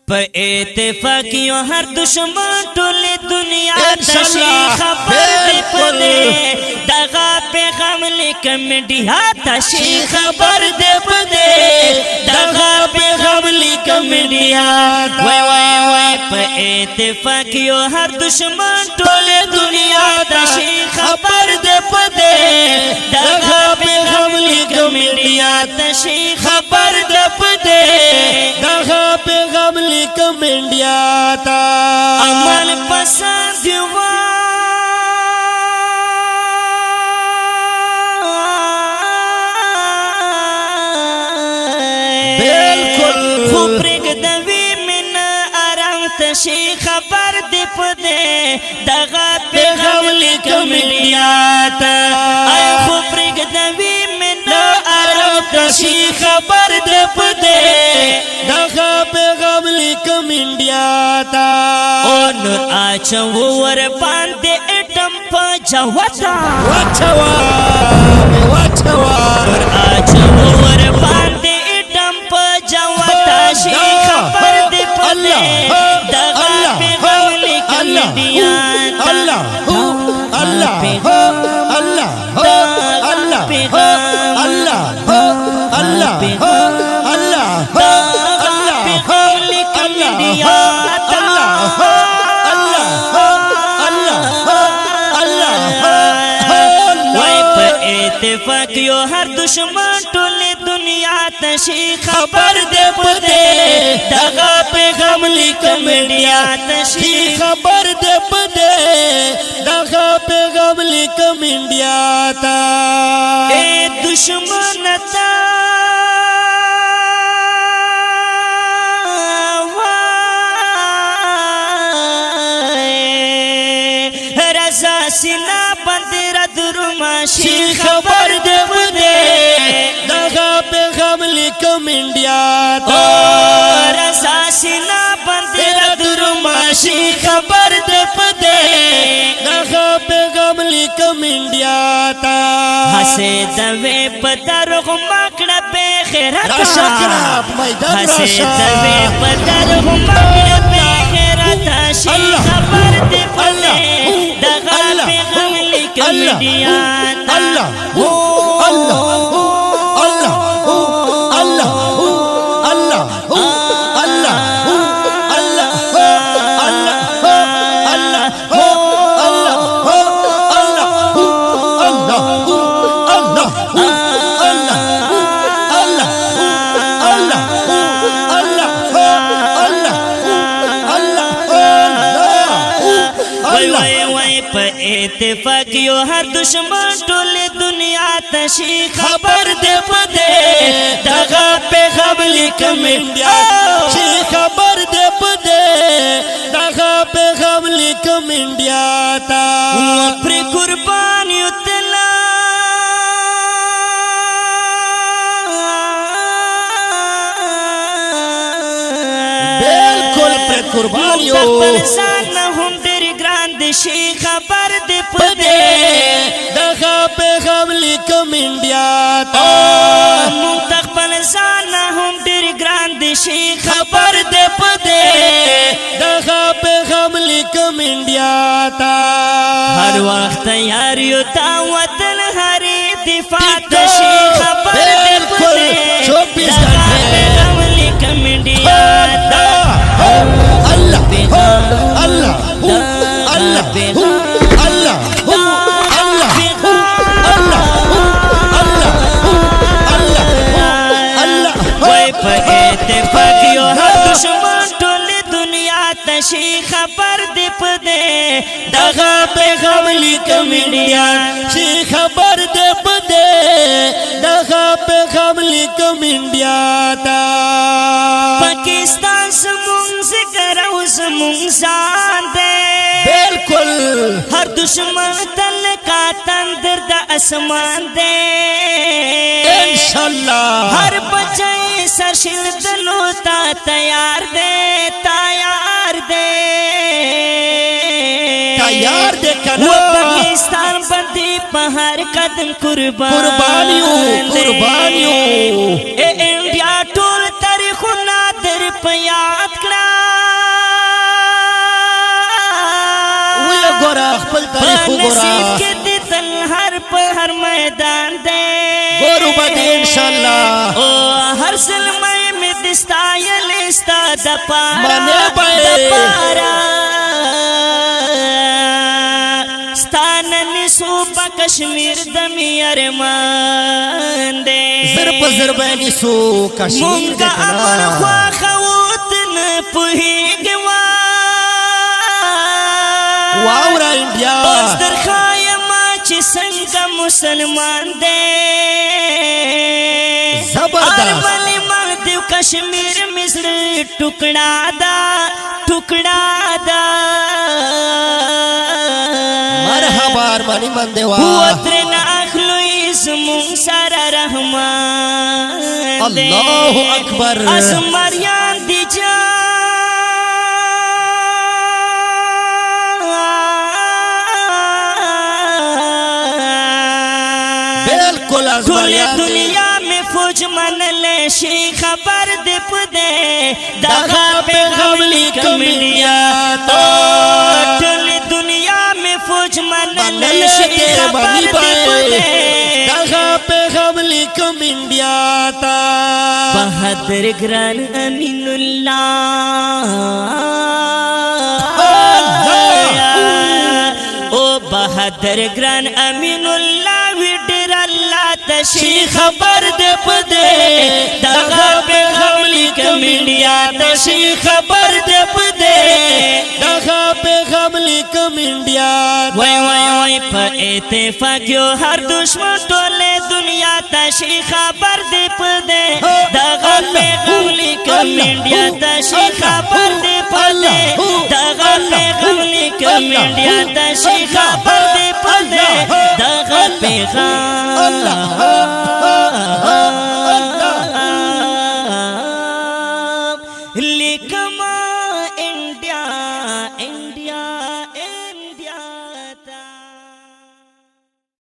په اتفاق یو هر دشمن ټول دنیا ته شي خبر دی پدې دغه پیغام لیکم میډیا ته شي خبر دی پدې دغه پیغام لیکم میډیا وای وای وای په اتفاق یو هر دشمن ټول دنیا ته شي خبر دی پدې دغه پیغام لیکم میډیا ته شي خبر دی پدې دغه پیغام لیکم انڈیا تا عمل پسند بالکل خوب رگ دوی من آرام تشی خبر دی پدے دغا پیغام لیکم انڈیا تا خوب رگ دوی من آرام تشی خبر دی پدے دغا پیغام لیکم انڈیا تا اون آچا ور باندے اٹم پا جاوتا واچوا اور آچا ور باندے اٹم پا جاوتا شی خبر دے پدے دغا پیغام لیکم انڈیا تا اللہ اللہ اللہ اللہ پیغام اللہ اللہ اللہ اتفاق یو هر دشمن ټول دنیا ته شي خبر دی پدې دغه پیغام لیکم میډیا ته شي خبر دی پدې دغه پیغام لیکم انډیا ته اے دشمن تا رضا سینا بندر درماشی خبر دے پدے دغا پیغام لیکم انڈیا تا رضا سینا بندر درماشی خبر دے پدے دغا پیغام لیکم انڈیا تا حسے دوے پتر غمکڑا بے خیرتا حسے دوے پتر غمکڑا بے خیرتا شی خبر دے پدے دغا پیغام لیکم انڈیا تا اللہ اللہ اللہ اللہ اللہ اللہ اتفاق یو هر دشمن ټول دنیا ته شي خبر دی پدې دغه پیغام لیکم انډیا شي خبر دی پدې دغه پیغام لیکم انډیا تا پر قربان یو تلا بالکل پر قربان یو شی خبر دی پدے دغا پیغام لیکم انڈیا تا منتقبل زانا ہم دیر گران دی شی خبر دی پدے دغا پیغام لیکم انڈیا تا ہر وقت یاریو تا وطن ہری دفاع تا شی خبر دی پدے دغا پیغام لیکم انڈیا تا اللہ اللہ اللہ اللہ اللہ اللہ وای په اتفاق یو هر دشمن ټول دنیا ته شي خبر دی پدې دغه پیغام لیکم انډیا شي خبر دی پدې دغه پیغام لیکم انډیا تا پاکستان زمونږ ذکر او زمونږ ځان دی بالکل ہر دشمن تل کا تندر دا اسمان دے انشاءاللہ ہر بچائی سرشل دلو تا تیار دے تیار دے تیار دے کنا وہ پاکستان بندی پہر قدم قربانیوں اے انڈیا ٹول تاریخ نادر پیاد کلا خپل تاریخ وګوره نصیب کې دې تل هر میدان دې ګورو باندې ان شاء الله او هر سلمې مې دستایل استا د پارا باندې نسو پا کشمیر دمی ارمان دے زر پا زر بینی سو کشمیر دے مونگا امر خواہ خوت نپوہی گوا واورا انڈیا بس در خایما چی سنگا مسلمان دے زبردست ارمالی مغدیو کشمیر مصر ٹکڑا دا مرحبا ارمانی من دیوا وطرن اخلوی زمون سر رحمان دے اللہ اکبر اسمریان دی جان بالکل اسمریان دی دنیا میں فوج من لے شی خبر دے پدے دغا پیغام لیکم انڈیا تو ٹلی دنیا میں فوج من لے شی خبر دے پدے دغا پیغام لیکم انڈیا تا بہادر گران امین اللہ او بہادر گران امین اللہ ویڈر اللہ تشی خبر دے پدے دغا پیغام لیکم انڈیا تشی خبر دے پدے دغا پیغام لیکم انڈیا وای وای وای پا اتفاق یو ہر دشمن ٹولے دنیا تشی خبر دے پدے دغا پیغام لیکم انڈیا تشی خبر دے پدے دغا پیغام لیکم انڈیا تشی خبر دے پدے دغا پیغام